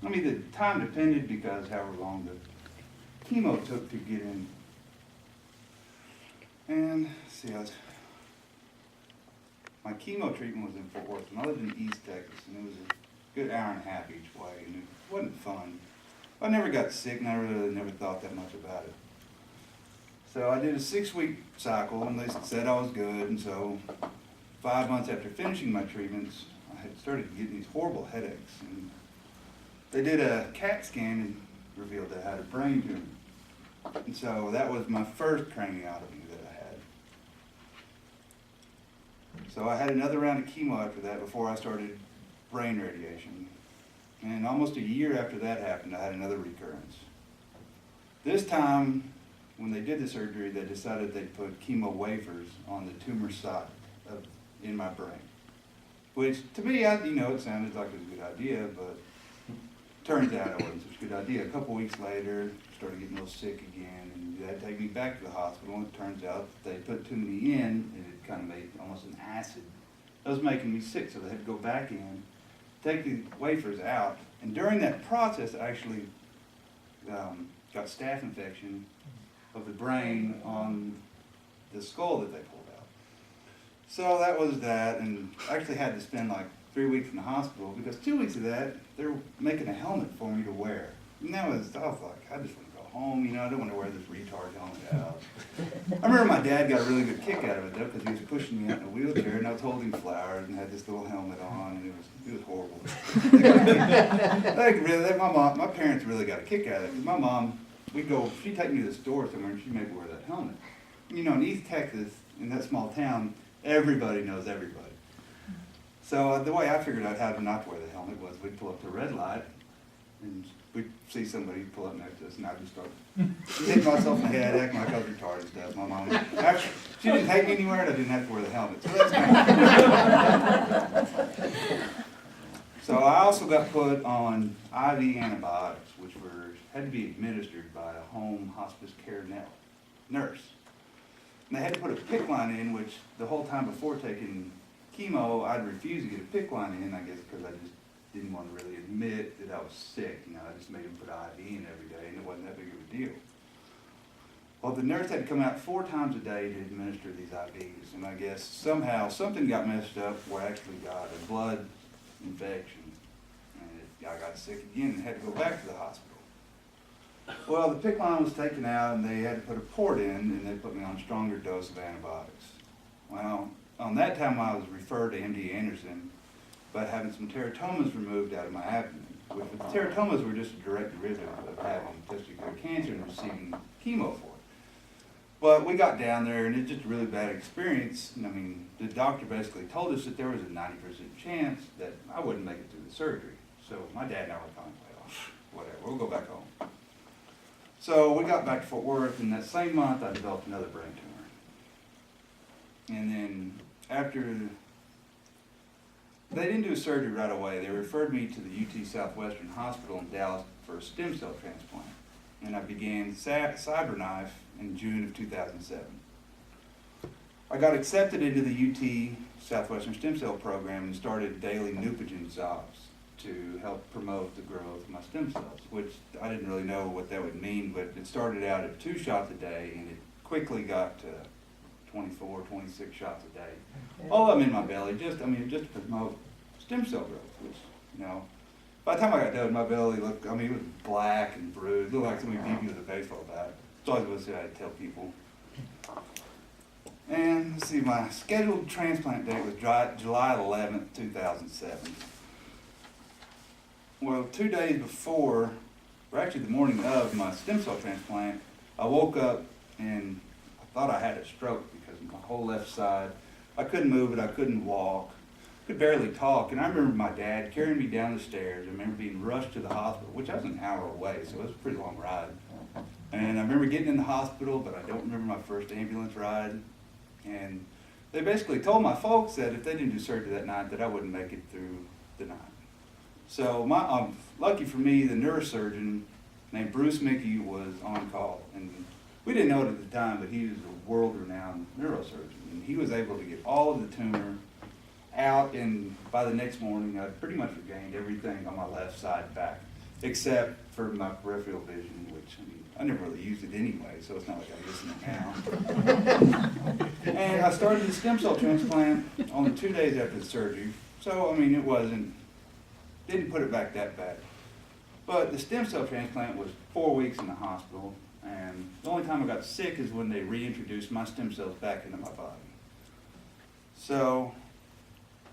I mean, the time depended because however long the chemo took to get in. And let's see, my chemo treatment was in Fort Worth, and I lived in East Texas, and it was a good hour and a half each way, and it wasn't fun. I never got sick, and I really never thought that much about it. So I did a 6-week cycle, and they said I was good, and so 5 months after finishing my treatments, I had started getting these horrible headaches. And they did a CAT scan and revealed that I had a brain tumor. And so that was my first craniotomy that I had. So I had another round of chemo after that before I started brain radiation. And almost a year after that happened, I had another recurrence. This time, when they did the surgery, they decided they'd put chemo wafers on the tumor site in my brain. Which, to me, it sounded like it was a good idea, but turns out it wasn't such a good idea. A couple weeks later, started getting a little sick again, and they had to take me back to the hospital, and it turns out that they put too many in, and it kind of made almost an acid. That was making me sick, so they had to go back in, take the wafers out, and during that process, I actually got staph infection of the brain on the skull that they pulled out. So that was that, and I actually had to spend like 3 weeks in the hospital because 2 weeks of that, they were making a helmet for me to wear. And I was like, I just want to go home, I don't want to wear this retard helmet out. I remember my dad got a really good kick out of it though, because he was pushing me out in a wheelchair, and I was holding flowers and had this little helmet on, and it was horrible. My parents really got a kick out of it, because my mom, she'd take me to the store somewhere, and she'd make me wear that helmet. In East Texas, in that small town, everybody knows everybody. So the way I figured out how to not to wear the helmet was we'd pull up to a red light, and we'd see somebody pull up next to us, and I'd just start hitting myself in the head, acting like I was retarded and stuff. My mom, actually, she didn't take me anywhere, and I didn't have to wear the helmet. So that's kind of So I also got put on IV antibiotics, which had to be administered by a home hospice care nurse. And they had to put a PICC line in, which the whole time before taking chemo, I'd refuse to get a PICC line in, I guess, because I just didn't want to really admit that I was sick. I just made them put IV in every day, and it wasn't that big of a deal. Well, the nurse had to come out 4 times a day to administer these IVs, and I guess somehow something got messed up where I actually got a blood infection, and I got sick again and had to go back to the hospital. Well, the PICC line was taken out, and they had to put a port in, and they put me on a stronger dose of antibiotics. Well, on that time I was referred to MD Anderson about having some teratomas removed out of my abdomen, which the teratomas were just a direct derivative of having testicular cancer and receiving chemo for it. But we got down there, and it's just a really bad experience. The doctor basically told us that there was a 90% chance that I wouldn't make it through the surgery. So my dad and I were kind of like, whatever, we'll go back home. So we got back to Fort Worth, and that same month I developed another brain tumor. And then after, they didn't do a surgery right away. They referred me to the UT Southwestern Hospital in Dallas for a stem cell transplant. And I began CyberKnife in June of 2007. I got accepted into the UT Southwestern Stem Cell Program and started daily Neupogen jobs to help promote the growth of my stem cells, which I didn't really know what that would mean, but it started out at 2 shots a day, and it quickly got to 24, 26 shots a day. Okay. All of them in my belly, just to promote stem cell growth, which, by the time I got done, my belly looked, it was black and bruised. It looked like somebody beat me with a baseball bat. That's all I was saying, I'd tell people. And let's see, my scheduled transplant date was July 11th, 2007. Well, 2 days before, or actually the morning of my stem cell transplant, I woke up and I thought I had a stroke because my whole left side, I couldn't move it, I couldn't walk, could barely talk. And I remember my dad carrying me down the stairs. I remember being rushed to the hospital, which I was an hour away, so it was a pretty long ride. And I remember getting in the hospital, but I don't remember my first ambulance ride. And they basically told my folks that if they didn't do surgery that night, that I wouldn't make it through the night. So lucky for me, the neurosurgeon named Bruce Mickey was on call. And we didn't know it at the time, but he was a world-renowned neurosurgeon. And he was able to get all of the tumor out, and by the next morning, I'd pretty much regained everything on my left side back. except for my peripheral vision, which I never really used it anyway, so it's not like I'm missing it now. And I started the stem cell transplant only 2 days after the surgery, so it didn't put it back that bad. But the stem cell transplant was 4 weeks in the hospital, and the only time I got sick is when they reintroduced my stem cells back into my body. So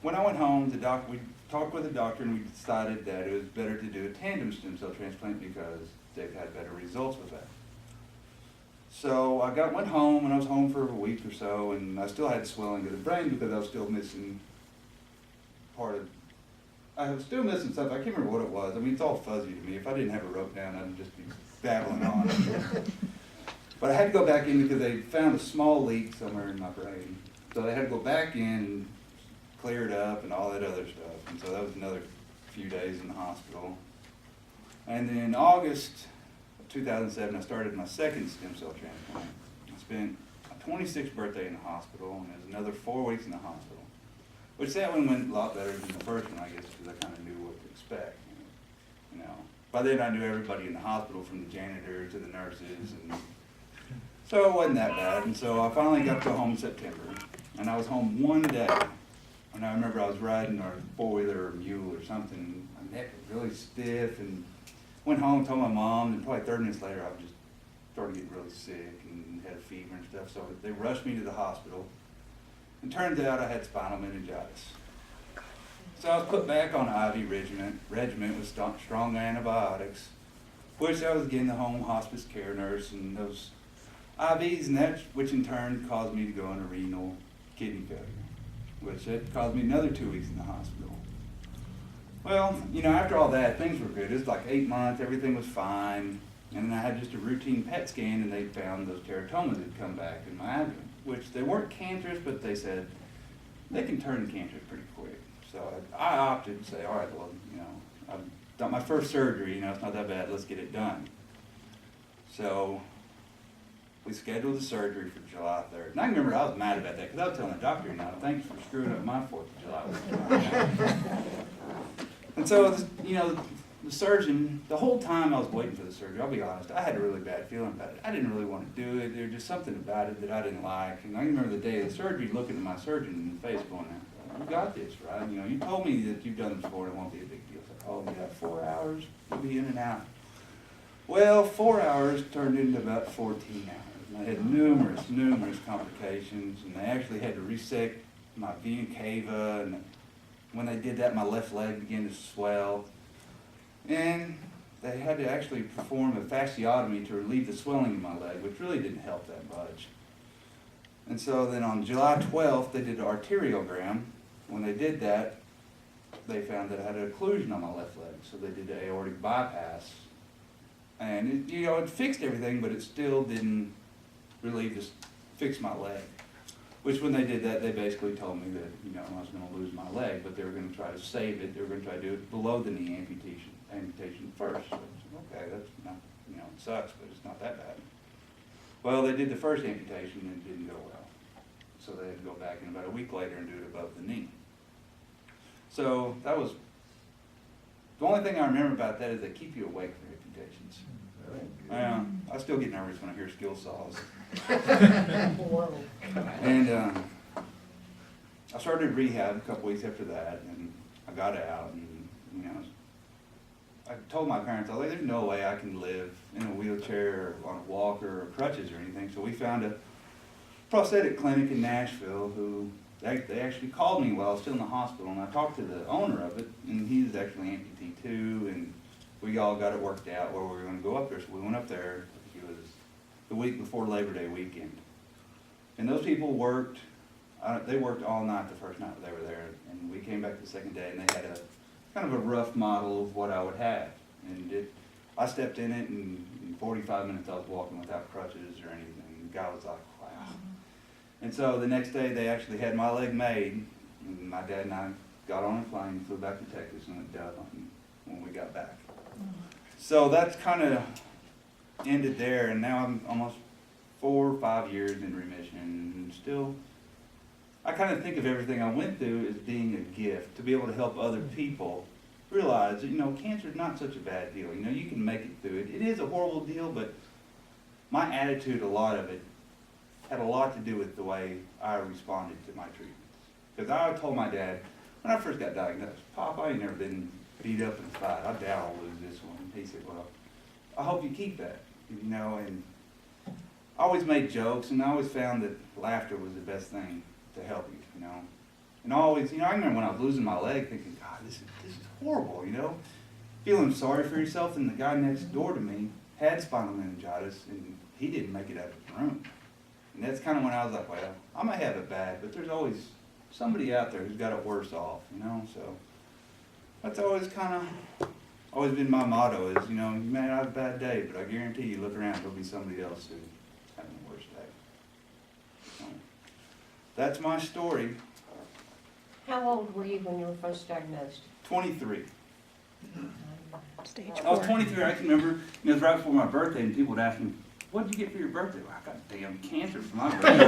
when I went home, we talked with the doctor and we decided that it was better to do a tandem stem cell transplant because they've had better results with that. So I went home, and I was home for a week or so, and I still had swelling of the brain because I was still missing I was still missing stuff. I can't remember what it was. It's all fuzzy to me. If I didn't have it wrote down, I'd just be babbling on. But I had to go back in because they found a small leak somewhere in my brain. So they had to go back in and clear it up and all that other stuff. And so that was another few days in the hospital. And then in August of 2007, I started my second stem cell transplant. I spent my 26th birthday in the hospital, and there's another 4 weeks in the hospital. Which that one went a lot better than the first one, I guess, because I kind of knew what to expect. By then I knew everybody in the hospital, from the janitor to the nurses, and so it wasn't that bad. And so I finally got to go home in September, and I was home one day. And I remember I was riding our four-wheeler or mule or something. My neck was really stiff, and went home, told my mom, and probably 30 minutes later I just started getting really sick and had a fever and stuff. So they rushed me to the hospital. And turns out I had spinal meningitis. So I was put back on IV regimen with strong antibiotics, which I was getting the home hospice care nurse and those IVs, and which in turn caused me to go into renal kidney failure, which it caused me another 2 weeks in the hospital. Well, after all that, things were good. It was like 8 months, everything was fine. And then I had just a routine PET scan, and they found those teratomas had come back in my abdomen, which they weren't cancerous, but they said they can turn cancerous pretty quick. So I opted to say, all right, well, I've done my first surgery, it's not that bad, let's get it done. So we scheduled the surgery for July 3rd. And I remember I was mad about that because I was telling the doctor, thanks for screwing up my 4th of July. And so, the surgeon, the whole time I was waiting for the surgery, I'll be honest, I had a really bad feeling about it. I didn't really want to do it. There was just something about it that I didn't like. And I remember the day of the surgery looking at my surgeon in the face going, you got this, right? You told me that you've done this before and it won't be a big deal. It's like, oh, yeah, 4 hours, you'll be in and out. Well, 4 hours turned into about 14 hours. And I had numerous complications, and they actually had to resect my vena cava, and when they did that, my left leg began to swell. And they had to actually perform a fasciotomy to relieve the swelling in my leg, which really didn't help that much. And so then on July 12th, they did an arteriogram. When they did that, they found that I had an occlusion on my left leg. So they did the aortic bypass. And it fixed everything, but it still didn't fix my leg. Which when they did that, they basically told me that, I was going to lose my leg, but they were going to try to save it. They were going to try to do it below the knee amputation first. So okay, that's not, it sucks, but it's not that bad. Well, they did the first amputation and it didn't go well. So they had to go back in about a week later and do it above the knee. So that was, the only thing I remember about that is they keep you awake for amputations. I still get nervous when I hear skill saws. And I started rehab a couple weeks after that, and I got out, and I told my parents, I was like, there's no way I can live in a wheelchair or on a walker or crutches or anything. So we found a prosthetic clinic in Nashville who they actually called me while I was still in the hospital, and I talked to the owner of it, and he's actually amputee too, and we all got it worked out where we were going to go up there. So we went up there. It was the week before Labor Day weekend. And those people worked, they worked all night the first night they were there, and we came back the second day, and they had a kind of a rough model of what I would have. And I stepped in it, and in 45 minutes I was walking without crutches or anything. The guy was like, wow. And so the next day they actually had my leg made, and my dad and I got on a plane, flew back to Texas, and went down when we got back. So that's kind of ended there, and now I'm almost 4 or 5 years in remission, and still, I kind of think of everything I went through as being a gift, to be able to help other people realize that, cancer is not such a bad deal. You can make it through it. It is a horrible deal, but my attitude, a lot of it, had a lot to do with the way I responded to my treatments. Because I told my dad, when I first got diagnosed, Pop, I ain't never been beat up in a fight. I doubt I'll lose this one. He said, well, I hope you keep that, and I always made jokes, and I always found that laughter was the best thing to help you, And I always, I remember when I was losing my leg thinking, God, this is horrible, Feeling sorry for yourself, and the guy next door to me had spinal meningitis, and he didn't make it out of the room. And that's kind of when I was like, well, I might have it bad, but there's always somebody out there who's got it worse off, So that's always always been my motto is, you may have a bad day, but I guarantee you look around, there'll be somebody else who's having a worse day. So, that's my story. How old were you when you were first diagnosed? 23. Stage I was 4. 23, I can remember, it was right before my birthday, and people would ask me, what did you get for your birthday? Well, I got damn cancer for my birthday.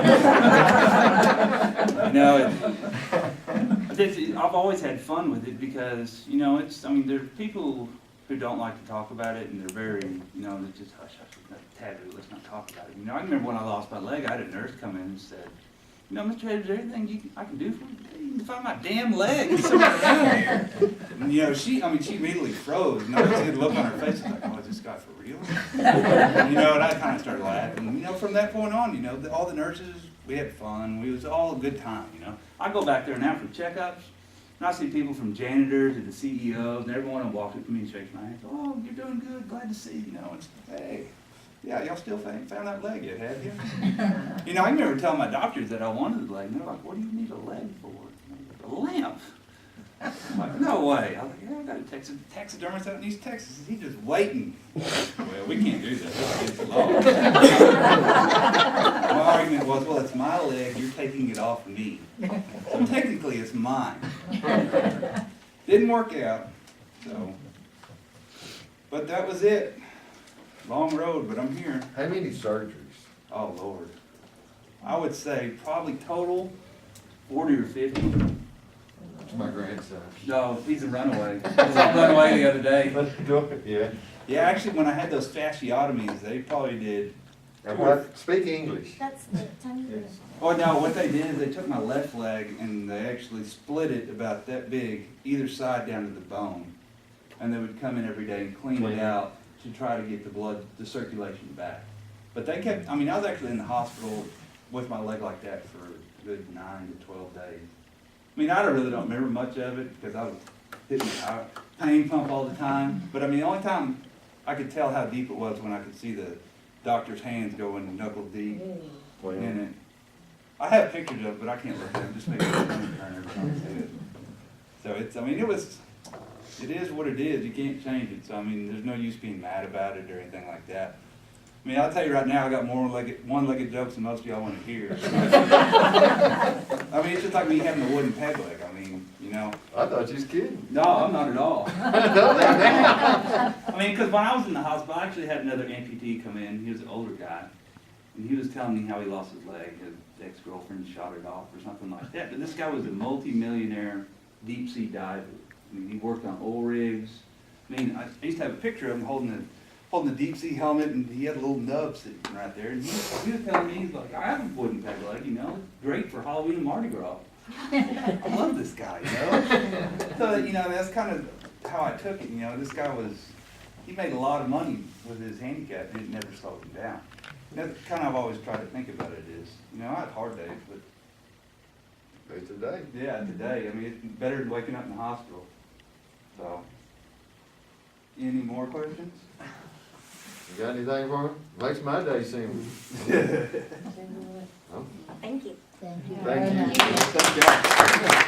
I've always had fun with it because, there's people who don't like to talk about it, and they're very, it's just hush, hush, taboo, let's not talk about it. I remember when I lost my leg, I had a nurse come in and said, Mr. Hedges, is there anything I can do for you? You can find my damn leg. It's somewhere down here. And, she immediately froze. She had a look on her face, like, oh, is this guy for real? And I kind of started laughing. From that point on, all the nurses, we had fun. It was all a good time, I go back there now for checkups, and I see people from janitors to the CEOs, and everyone walks up to me and shakes my hand. Oh, you're doing good. Glad to see you. It's, hey. Yeah, y'all still found that leg yet, have you? I remember telling my doctors that I wanted a leg, and they're like, what do you need a leg for? A lamp. I'm like, no way. I was like, yeah, I got a taxidermist out in East Texas. He's just waiting. Well, we can't do that. That's against the law. My argument was, well, it's my leg. You're taking it off me. So technically, it's mine. Didn't work out. So, but that was it. Long road, but I'm here. How many surgeries? Oh, Lord. I would say probably total 40 or 50. It's my grandson. No, he's a runaway. He was on runaway the other day. Let's do it, yeah. Yeah, actually, when I had those fasciotomies, they probably did. Now what, speak English. That's the time. Yes. Oh, no, what they did is they took my left leg and they actually split it about that big, either side down to the bone. And they would come in every day and clean it out to try to get the circulation back. But they kept, I was actually in the hospital with my leg like that for a good 9 to 12 days. I really don't remember much of it because I was hitting a pain pump all the time. But the only time I could tell how deep it was when I could see the doctor's hands going knuckle deep in it. I have pictures of it, but I can't look at them, just make it turn every time I see it. So it's, it is what it is. You can't change it. So, there's no use being mad about it or anything like that. I'll tell you right now, I got more one-legged jokes than most of y'all want to hear. It's just like me having a wooden peg leg. I thought you was kidding. No, I'm not at all. Because when I was in the hospital, I actually had another amputee come in. He was an older guy. And he was telling me how he lost his leg. His ex-girlfriend shot it off or something like that. But this guy was a multi-millionaire deep-sea diver. He worked on oil rigs. I used to have a picture of him holding the deep sea helmet, and he had a little nub sitting right there. And he was telling me, he's like, I have a wooden peg leg, it's great for Halloween and Mardi Gras. I love this guy, So, that's kind of how I took it. This guy he made a lot of money with his handicap, and it never slowed him down. And that's kind of I've always tried to think about it is, I had hard days, but Day to day. yeah, today, it's better than waking up in the hospital. So, any more questions? You got anything for me? Makes my day seem. Thank you. Thank you. Thank you.